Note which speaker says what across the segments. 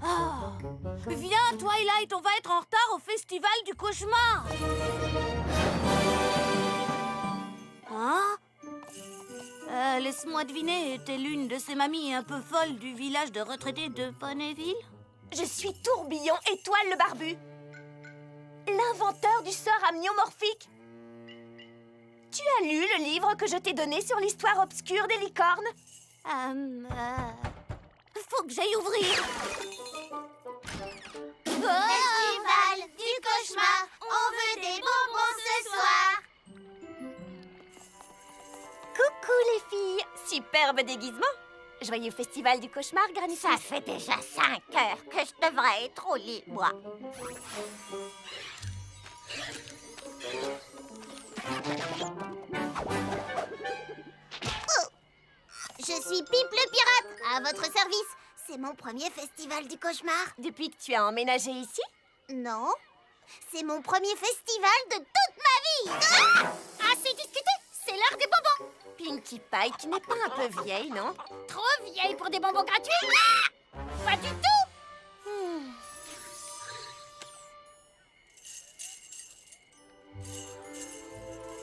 Speaker 1: Ah, viens, Twilight, on va être en retard au festival du cauchemar. Hein? Laisse-moi deviner, t'es l'une de ces mamies un peu folles du village de retraités de Ponyville?
Speaker 2: Je suis Tourbillon Étoile le Barbu, l'inventeur du sort amniomorphique. Tu as lu le livre que je t'ai donné sur l'histoire obscure des licornes?
Speaker 1: Faut que j'aille ouvrir.
Speaker 3: Festival du cauchemar, on veut des bonbons ce soir.
Speaker 2: Coucou les filles, superbe déguisement. Joyeux festival du cauchemar, Granny.
Speaker 3: Ça fait déjà 5 heures que je devrais être au lit, moi. Oh, je suis Pip le pirate, à votre service. C'est mon premier festival du cauchemar.
Speaker 2: Depuis que tu as emménagé ici?
Speaker 3: Non, c'est mon premier festival de toute ma vie. Ah, assez discuté, c'est l'heure des bonbons.
Speaker 2: Pinkie Pie, tu n'es pas un peu vieille, non?
Speaker 3: Trop vieille pour des bonbons gratuits? Ah, pas du tout.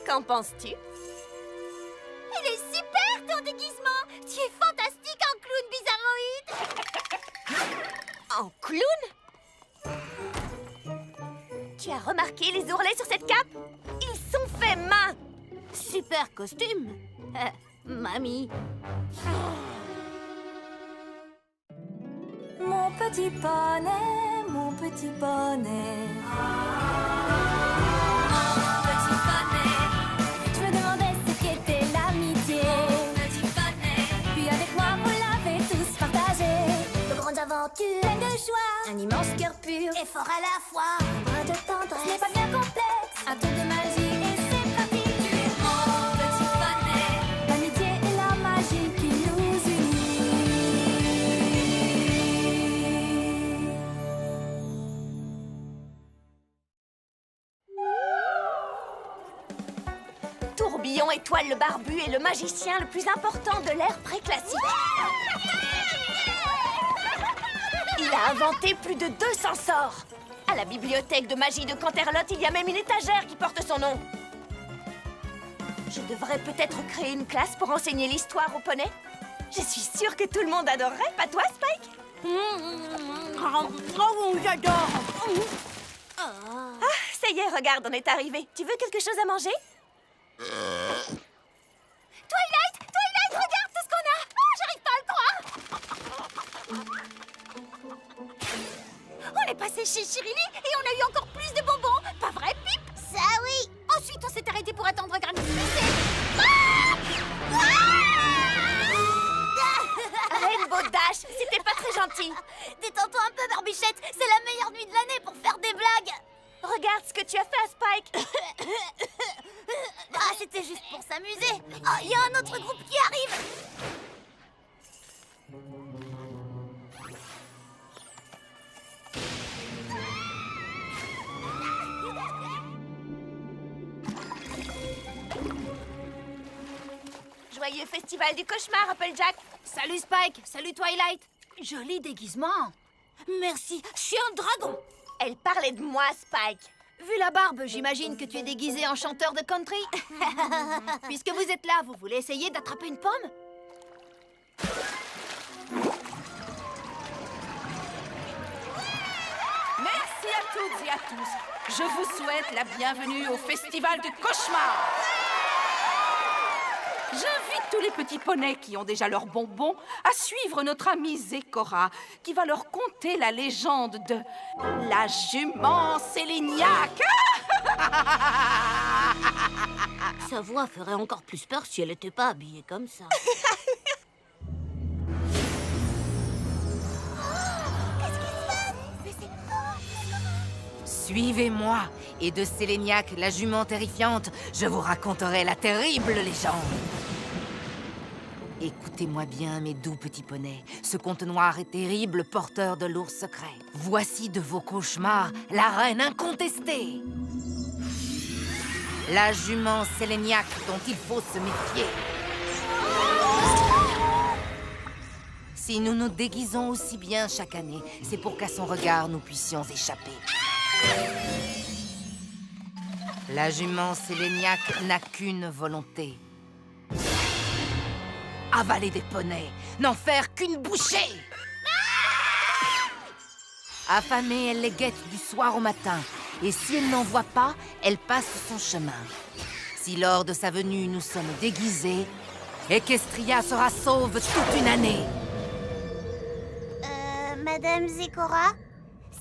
Speaker 2: Qu'en penses-tu?
Speaker 3: Il est super ton déguisement. Tu es fantastique en clown bizarroïde.
Speaker 2: En clown? Tu as remarqué les ourlets sur cette cape? Ils sont faits main!
Speaker 1: Super costume. Mamie.
Speaker 4: Mon petit poney, mon petit poney. Mon petit poney. Je me demandais ce qu'était l'amitié. Mon petit poney. Puis avec moi, vous l'avez tous partagé. De grandes aventures, pleines de joie. Un immense cœur pur et fort à la fois. Un brin de tendresse. Ce n'est pas bien complexe. Un tour de magie et c'est parti. Tu es mon petit poney. L'amitié et la magie qui nous unit.
Speaker 2: Tourbillon Étoile le Barbu est le magicien le plus important de l'ère préclassique. Il a inventé plus de 200 sorts. À la bibliothèque de magie de Canterlot, il y a même une étagère qui porte son nom. Je devrais peut-être créer une classe pour enseigner l'histoire aux poneys. Je suis sûre que tout le monde adorerait, pas toi, Spike?
Speaker 1: Oh, j'adore.
Speaker 2: Ah, ça y est, regarde, on est arrivé. Tu veux quelque chose à manger? Twilight, regarde tout ce qu'on a. Oh, j'arrive pas à le croire. On est passé chez Chirini et on a eu encore plus de bonbons. Pas vrai, Pip?
Speaker 3: Ça oui.
Speaker 2: Ensuite, on s'est arrêté pour attendre Granny Smith. Rainbow Dash, c'était pas très gentil.
Speaker 3: Détends-toi un peu, Barbichette. C'est la meilleure nuit de l'année pour faire des blagues.
Speaker 2: Regarde ce que tu as fait à Spike.
Speaker 3: Ah, c'était juste pour s'amuser. Oh, il y a un autre groupe qui arrive.
Speaker 2: Joyeux festival du cauchemar, Applejack.
Speaker 1: Salut Spike, salut Twilight. Joli déguisement. Merci, je suis un dragon.
Speaker 2: Elle parlait de moi, Spike.
Speaker 1: Vu la barbe, j'imagine que tu es déguisé en chanteur de country. Puisque vous êtes là, vous voulez essayer d'attraper une pomme?
Speaker 5: Merci à toutes et à tous. Je vous souhaite la bienvenue au Festival du Cauchemar. J'invite tous les petits poneys qui ont déjà leurs bonbons à suivre notre amie Zécora, qui va leur conter la légende de la jument Séléniaque.
Speaker 1: Sa voix ferait encore plus peur si elle n'était pas habillée comme ça.
Speaker 6: Suivez-moi, et de Séléniaque, la jument terrifiante, je vous raconterai la terrible légende. Écoutez-moi bien, mes doux petits poneys. Ce conte noir et terrible, porteur de lourds secrets. Voici de vos cauchemars la reine incontestée. La jument Séléniaque dont il faut se méfier. Si nous nous déguisons aussi bien chaque année, c'est pour qu'à son regard, nous puissions échapper. La jument Séléniaque n'a qu'une volonté. Avaler des poneys, n'en faire qu'une bouchée. Affamée, elle les guette du soir au matin. Et si elle n'en voit pas, elle passe son chemin. Si lors de sa venue, nous sommes déguisés, Equestria sera sauve toute une année.
Speaker 3: Madame Zecora,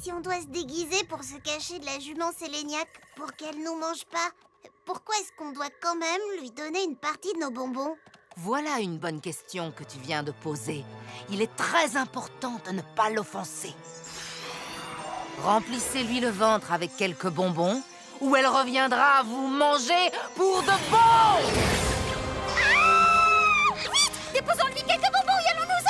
Speaker 3: si on doit se déguiser pour se cacher de la jument Séléniaque pour qu'elle nous mange pas, pourquoi est-ce qu'on doit quand même lui donner une partie de nos bonbons?
Speaker 6: Voilà une bonne question que tu viens de poser. Il est très important de ne pas l'offenser. Remplissez-lui le ventre avec quelques bonbons, ou elle reviendra vous manger pour de bon!
Speaker 3: Vite! Déposons-lui quelques bonbons et allons-nous-en!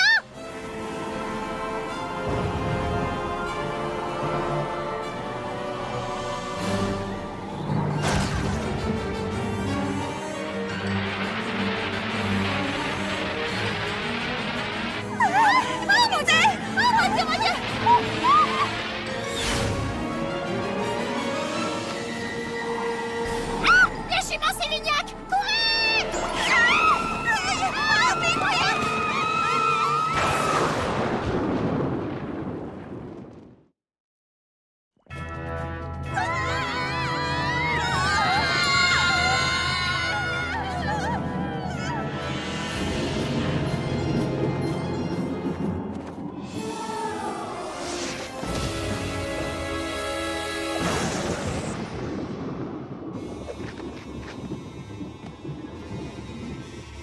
Speaker 3: Oh mon Dieu! Oh mon Dieu, mon Dieu! La jument Séléniaque! Courez!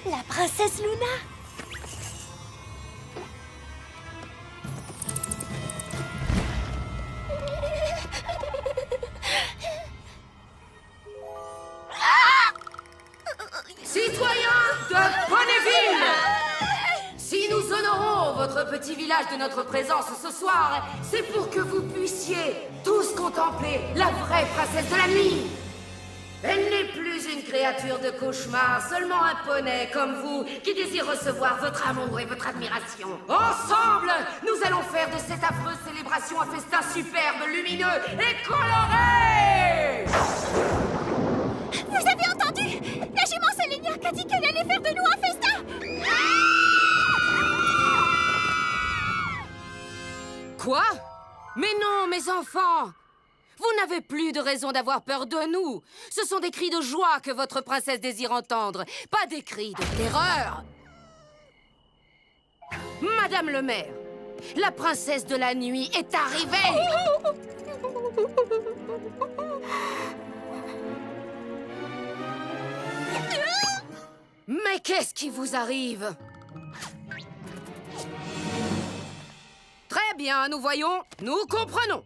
Speaker 2: La princesse Luna!
Speaker 7: Citoyens de Ponyville! Si nous honorons votre petit village de notre présence ce soir, c'est pour que vous puissiez tous contempler la vraie princesse de la nuit. Elle n'est plus une créature de cauchemar, seulement un poney comme vous qui désire recevoir votre amour et votre admiration. Ensemble, nous allons faire de cette affreuse célébration un festin superbe, lumineux et coloré!
Speaker 3: Vous avez entendu? La jument Séléniaque a dit qu'elle allait faire de nous un festin!
Speaker 7: Quoi? Mais non, mes enfants! Vous n'avez plus de raison d'avoir peur de nous. Ce sont des cris de joie que votre princesse désire entendre, pas des cris de terreur. Madame le maire, la princesse de la nuit est arrivée. Mais qu'est-ce qui vous arrive? Très bien, nous voyons, nous comprenons.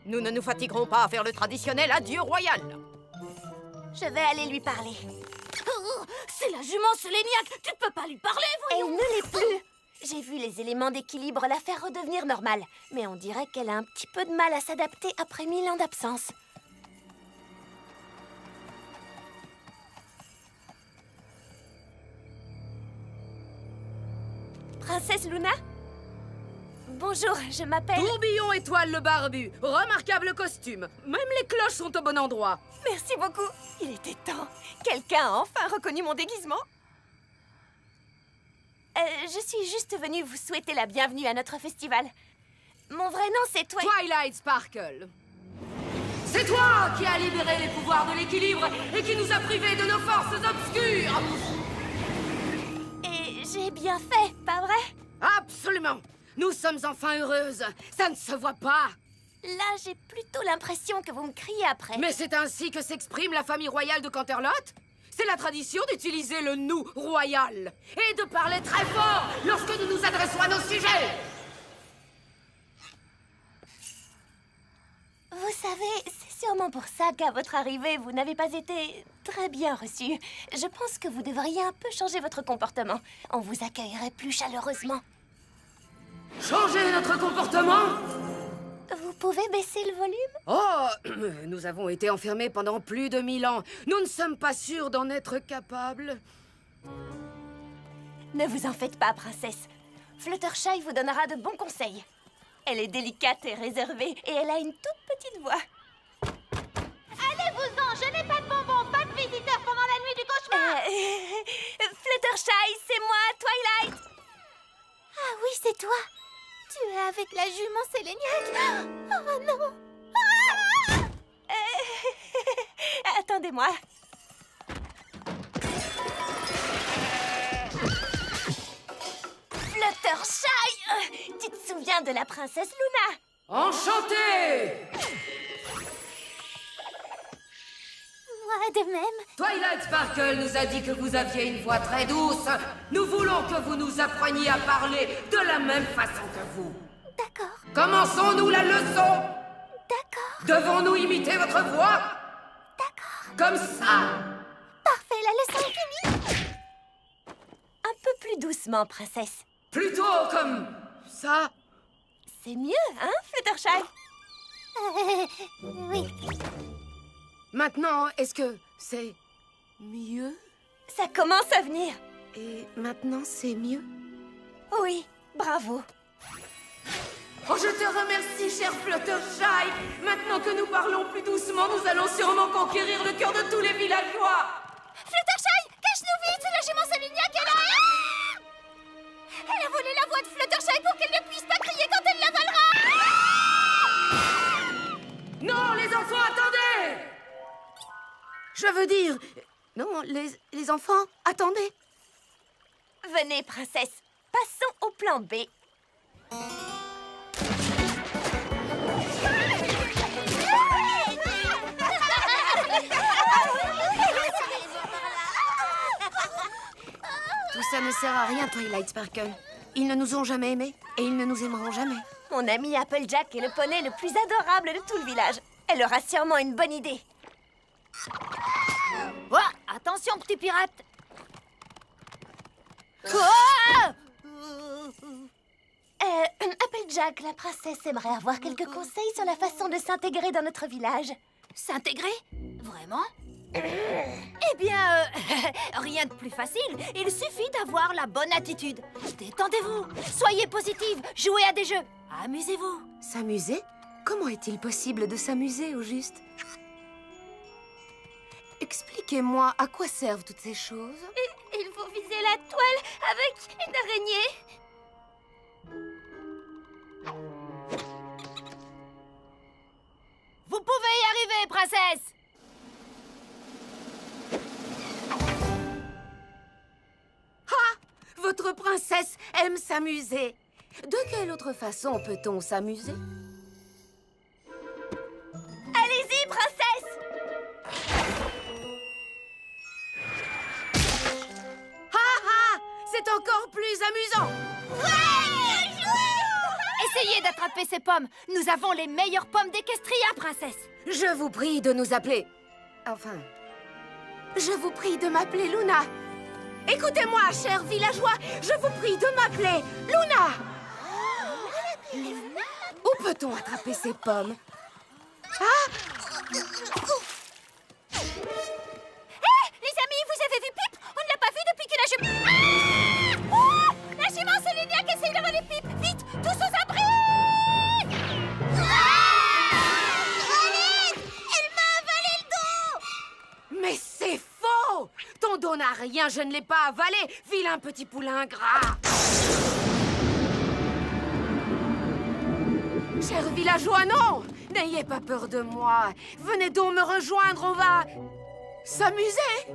Speaker 7: Nous ne nous fatiguerons pas à faire le traditionnel adieu royal.
Speaker 2: Je vais aller lui parler.
Speaker 3: Oh, c'est la jument Séléniaque! Tu ne peux pas lui parler,
Speaker 2: Elle ne l'est plus. J'ai vu les éléments d'équilibre la faire redevenir normale. Mais on dirait qu'elle a un petit peu de mal à s'adapter après 1000 ans d'absence. Princesse Luna? Bonjour, je m'appelle...
Speaker 7: Tourbillon Étoile le Barbu, remarquable costume. Même les cloches sont au bon endroit.
Speaker 2: Merci beaucoup. Il était temps. Quelqu'un a enfin reconnu mon déguisement. Je suis juste venue vous souhaiter la bienvenue à notre festival. Mon vrai nom, c'est
Speaker 7: Twilight Sparkle. C'est toi qui as libéré les pouvoirs de l'équilibre et qui nous a privés de nos forces obscures.
Speaker 2: Et j'ai bien fait, pas vrai?
Speaker 7: Absolument. Nous sommes enfin heureuses. Ça ne se voit pas.
Speaker 2: Là, j'ai plutôt l'impression que vous me criez après.
Speaker 7: Mais c'est ainsi que s'exprime la famille royale de Canterlot. C'est la tradition d'utiliser le nous royal et de parler très fort lorsque nous nous adressons à nos sujets.
Speaker 2: Vous savez, c'est sûrement pour ça qu'à votre arrivée, vous n'avez pas été très bien reçu. Je pense que vous devriez un peu changer votre comportement. On vous accueillerait plus chaleureusement.
Speaker 7: Changer notre comportement?
Speaker 2: Vous pouvez baisser le volume?
Speaker 7: Oh, nous avons été enfermés pendant plus de 1000 ans. Nous ne sommes pas sûrs d'en être capables.
Speaker 2: Ne vous en faites pas, princesse. Fluttershy vous donnera de bons conseils. Elle est délicate et réservée, et elle a une toute petite voix.
Speaker 3: Allez-vous-en, je n'ai pas de bonbons, pas de visiteurs pendant la nuit du cauchemar.
Speaker 2: Fluttershy, c'est moi, Twilight.
Speaker 3: Ah oui, c'est toi. Tu es avec la jument Séléniaque. Oh non.
Speaker 2: Attendez-moi. Fluttershy, tu te souviens de la princesse Luna?
Speaker 7: Enchanté!
Speaker 3: Moi de même.
Speaker 7: Twilight Sparkle nous a dit que vous aviez une voix très douce. Nous voulons que vous nous appreniez à parler de la même façon que vous.
Speaker 3: D'accord,
Speaker 7: Commençons-nous la leçon.
Speaker 3: d'accord,
Speaker 7: Devons-nous imiter votre voix?
Speaker 3: d'accord.
Speaker 7: Comme ça.
Speaker 3: Parfait, la leçon est finie.
Speaker 2: Un peu plus doucement, princesse.
Speaker 7: Plutôt comme ça.
Speaker 2: C'est mieux, hein, Fluttershy?
Speaker 3: Oui.
Speaker 8: Maintenant, est-ce que c'est mieux?
Speaker 2: Ça commence à venir.
Speaker 8: Et maintenant, c'est mieux?
Speaker 2: Oui, bravo.
Speaker 7: Oh, je te remercie, cher Fluttershy. Maintenant que nous parlons plus doucement, nous allons sûrement conquérir le cœur de tous les villageois.
Speaker 3: Fluttershy, cache-nous vite, la jument Séléniaque est là. Elle a volé la voix de Fluttershy pour qu'elle ne puisse pas crier quand elle l'avalera.
Speaker 7: Non, les enfants, attendez!
Speaker 8: Je veux dire... Non, les enfants, attendez.
Speaker 2: Venez, princesse. Passons au plan B.
Speaker 8: Tout ça ne sert à rien, Twilight Sparkle. Ils ne nous ont jamais aimés et ils ne nous aimeront jamais.
Speaker 2: Mon ami Applejack est le poney le plus adorable de tout le village. Elle aura sûrement une bonne idée.
Speaker 1: Oh, attention, petit pirate. Oh!
Speaker 2: Applejack, la princesse aimerait avoir quelques conseils sur la façon de s'intégrer dans notre village.
Speaker 1: S'intégrer? Vraiment? Eh bien, rien de plus facile. Il suffit d'avoir la bonne attitude. Détendez-vous, soyez positive, jouez à des jeux, amusez-vous.
Speaker 8: S'amuser? Comment est-il possible de s'amuser, au juste? Expliquez-moi, à quoi servent toutes ces choses?
Speaker 2: Il faut viser la toile avec une araignée.
Speaker 1: Vous pouvez y arriver, princesse.
Speaker 8: Votre princesse aime s'amuser. De quelle autre façon peut-on s'amuser?
Speaker 2: Allez-y, princesse!
Speaker 8: C'est encore plus amusant!
Speaker 1: Essayez d'attraper ces pommes. Nous avons les meilleures pommes d'Equestria, princesse.
Speaker 8: Je vous prie de nous appeler... Enfin... Je vous prie de m'appeler Luna. Écoutez-moi, chers villageois, je vous prie de m'appeler Luna. Où peut-on attraper ces pommes?
Speaker 3: Les amis, vous avez vu Pip? On ne l'a pas vu depuis que la jument... Oh, la jument Séléniaque essaye de voler Pip. Vite, tous aux abris! Elle m'a avalé le dos!
Speaker 8: Mais c'est faux! Ton dos n'a rien, je ne l'ai pas avalé, vilain petit poulain gras! Chers villageois, non! N'ayez pas peur de moi. Venez donc me rejoindre, on va... s'amuser!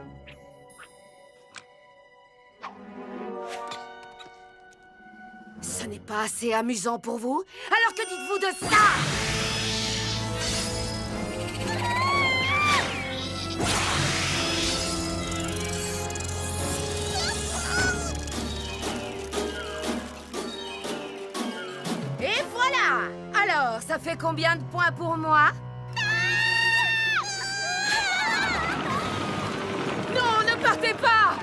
Speaker 8: Ce n'est pas assez amusant pour vous? Alors que dites-vous de ça? Et voilà! Alors, ça fait combien de points pour moi? Non, ne partez pas!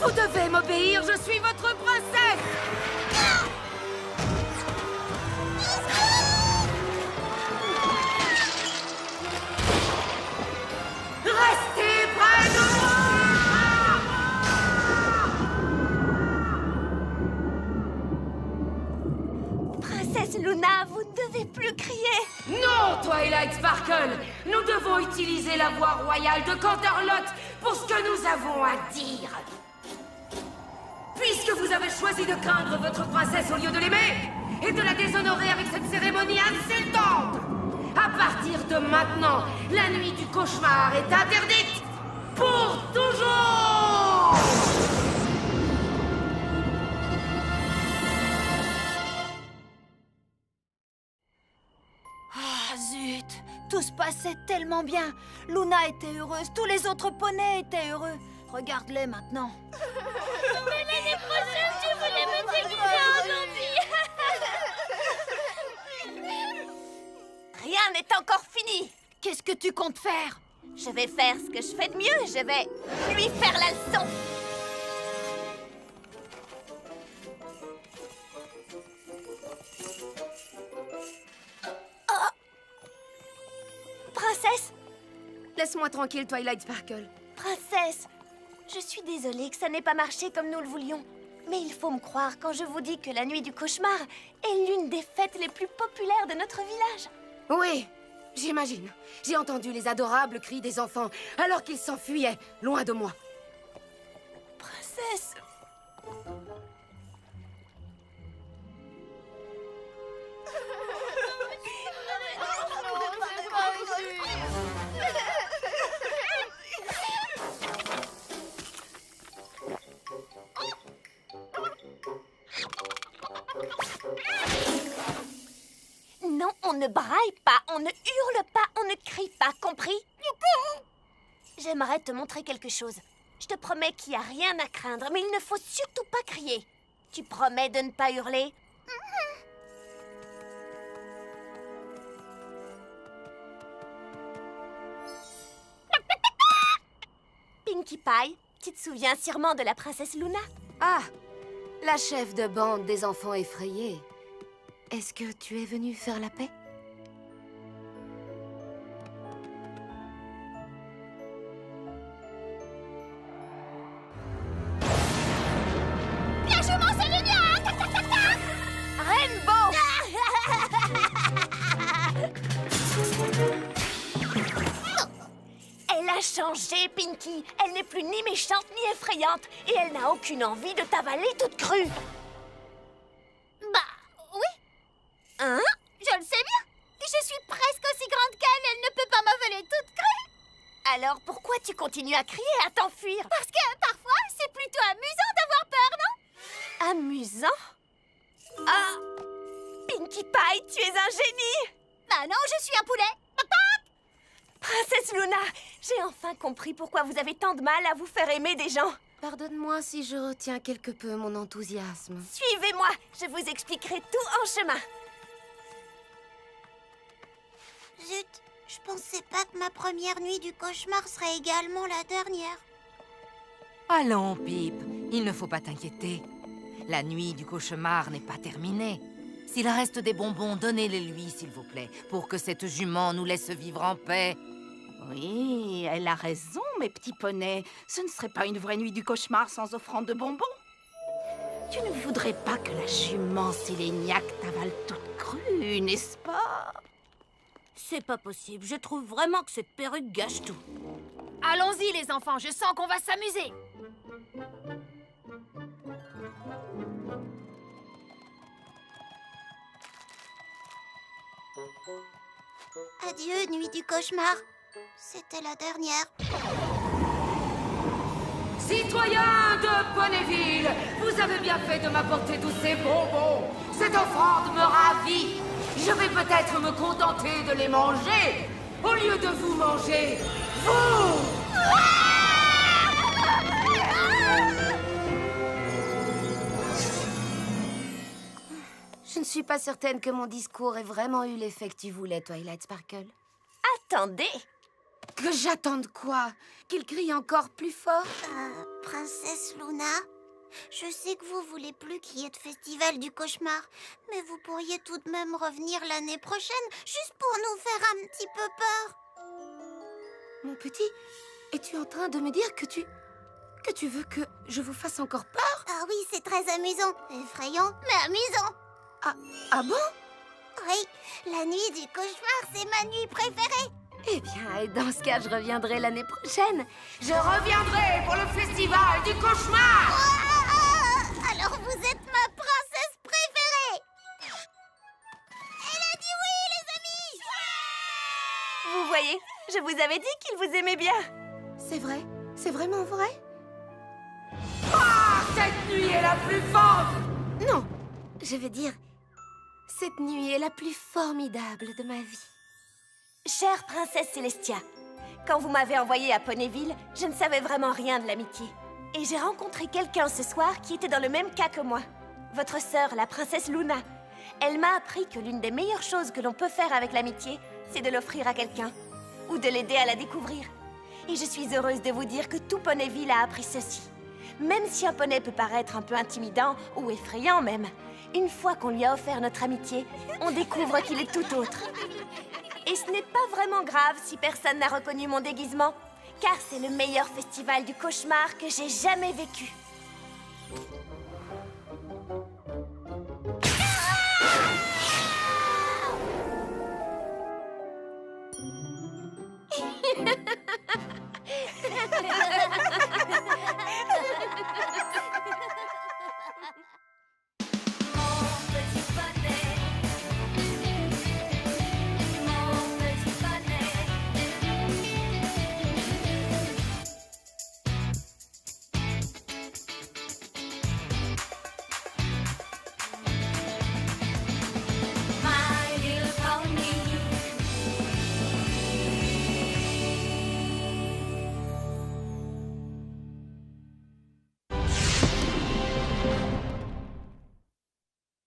Speaker 8: Vous devez m'obéir, je suis votre princesse! Restez près de moi!
Speaker 2: Luna, vous ne devez plus crier.
Speaker 7: Non, Twilight Sparkle! Nous devons utiliser la voix royale de Canterlot pour ce que nous avons à dire. Puisque vous avez choisi de craindre votre princesse au lieu de l'aimer, et de la déshonorer avec cette cérémonie insultante, à partir de maintenant, la nuit du cauchemar est interdite pour toujours!
Speaker 1: Ah, zut! Tout se passait tellement bien. Luna était heureuse, tous les autres poneys étaient heureux. Regarde-les maintenant.
Speaker 4: Mais l'année prochaine, tu voulais me déguiser en zombie.
Speaker 2: Rien n'est encore fini.
Speaker 1: Qu'est-ce que tu comptes faire?
Speaker 2: Je vais faire ce que je fais de mieux. Je vais lui faire la leçon. Oh. Princesse,
Speaker 8: Laisse-moi tranquille, Twilight Sparkle.
Speaker 2: princesse, je suis désolée que ça n'ait pas marché comme nous le voulions. Mais il faut me croire quand je vous dis que la nuit du cauchemar est l'une des fêtes les plus populaires de notre village.
Speaker 8: Oui, j'imagine. J'ai entendu les adorables cris des enfants alors qu'ils s'enfuyaient, loin de moi.
Speaker 2: Princesse, non, on ne braille pas, on ne hurle pas, on ne crie pas, compris? J'aimerais te montrer quelque chose. Je te promets qu'il n'y a rien à craindre, mais il ne faut surtout pas crier. Tu promets de ne pas hurler? Pinkie Pie, tu te souviens sûrement de la princesse Luna?
Speaker 8: Ah, la chef de bande des enfants effrayés. Est-ce que tu es venue faire la paix?
Speaker 4: La jument Sélénia!
Speaker 2: Rainbow! Elle a changé, Pinkie. Elle n'est plus ni méchante ni effrayante. Et elle n'a aucune envie de t'avaler toute crue.
Speaker 4: Bah, oui,
Speaker 2: Hein?
Speaker 4: je le sais bien. Je suis presque aussi grande qu'elle, elle ne peut pas m'avaler toute crue.
Speaker 2: Alors pourquoi tu continues à crier, à t'enfuir?
Speaker 4: Parce que parfois, c'est plutôt amusant d'avoir peur, non?
Speaker 2: Amusant? Ah! Pinkie Pie, tu es un génie!
Speaker 4: Bah non, je suis un poulet.
Speaker 2: Princesse Luna, j'ai enfin compris pourquoi vous avez tant de mal à vous faire aimer des gens.
Speaker 8: Pardonne-moi si je retiens quelque peu mon enthousiasme.
Speaker 2: Suivez-moi, je vous expliquerai tout en chemin.
Speaker 3: Zut, je pensais pas que ma première nuit du cauchemar serait également la dernière.
Speaker 6: Allons, Pip, il ne faut pas t'inquiéter. La nuit du cauchemar n'est pas terminée. S'il reste des bonbons, donnez-les-lui, s'il vous plaît, pour que cette jument nous laisse vivre en paix.
Speaker 5: Oui, elle a raison, mes petits poneys. Ce ne serait pas une vraie nuit du cauchemar sans offrande de bonbons. Tu ne voudrais pas que la jument Séléniaque t'avale toute crue, n'est-ce pas?
Speaker 1: C'est pas possible, je trouve vraiment que cette perruque gâche tout. Allons-y les enfants, je sens qu'on va s'amuser.
Speaker 3: Adieu, nuit du cauchemar. C'était la dernière.
Speaker 7: Citoyens de Ponyville, vous avez bien fait de m'apporter tous ces bonbons. Cette offrande me ravit. Je vais peut-être me contenter de les manger au lieu de vous manger, vous!
Speaker 8: Je ne suis pas certaine que mon discours ait vraiment eu l'effet que tu voulais, Twilight Sparkle.
Speaker 2: Attendez,
Speaker 8: Que j'attende quoi? Qu'il crie encore plus fort?
Speaker 3: Princesse Luna, je sais que vous voulez plus qu'il y ait de festival du cauchemar, mais vous pourriez tout de même revenir l'année prochaine, juste pour nous faire un petit peu peur.
Speaker 8: Mon petit, es-tu en train de me dire que tu veux que je vous fasse encore peur?
Speaker 3: Ah oui, c'est très amusant. Effrayant, mais amusant.
Speaker 8: Ah bon?
Speaker 3: Oui, la nuit du cauchemar, c'est ma nuit préférée.
Speaker 8: Eh bien, et dans ce cas, je reviendrai l'année prochaine.
Speaker 7: Je reviendrai pour le festival du cauchemar.
Speaker 3: Alors vous êtes ma princesse préférée. Elle a dit oui, les amis.
Speaker 2: Vous voyez, je vous avais dit qu'il vous aimait bien.
Speaker 8: C'est vrai? C'est vraiment vrai?
Speaker 7: Ah, cette nuit est la plus forte.
Speaker 8: Non, je veux dire, cette nuit est la plus formidable de ma vie.
Speaker 2: Chère princesse Célestia, quand vous m'avez envoyée à Ponyville, je ne savais vraiment rien de l'amitié. Et j'ai rencontré quelqu'un ce soir qui était dans le même cas que moi. Votre sœur, la princesse Luna. Elle m'a appris que l'une des meilleures choses que l'on peut faire avec l'amitié, c'est de l'offrir à quelqu'un. Ou de l'aider à la découvrir. Et je suis heureuse de vous dire que tout Ponyville a appris ceci. Même si un poney peut paraître un peu intimidant, ou effrayant même, une fois qu'on lui a offert notre amitié, on découvre qu'il est tout autre. Et ce n'est pas vraiment grave si personne n'a reconnu mon déguisement, car c'est le meilleur festival du cauchemar que j'ai jamais vécu.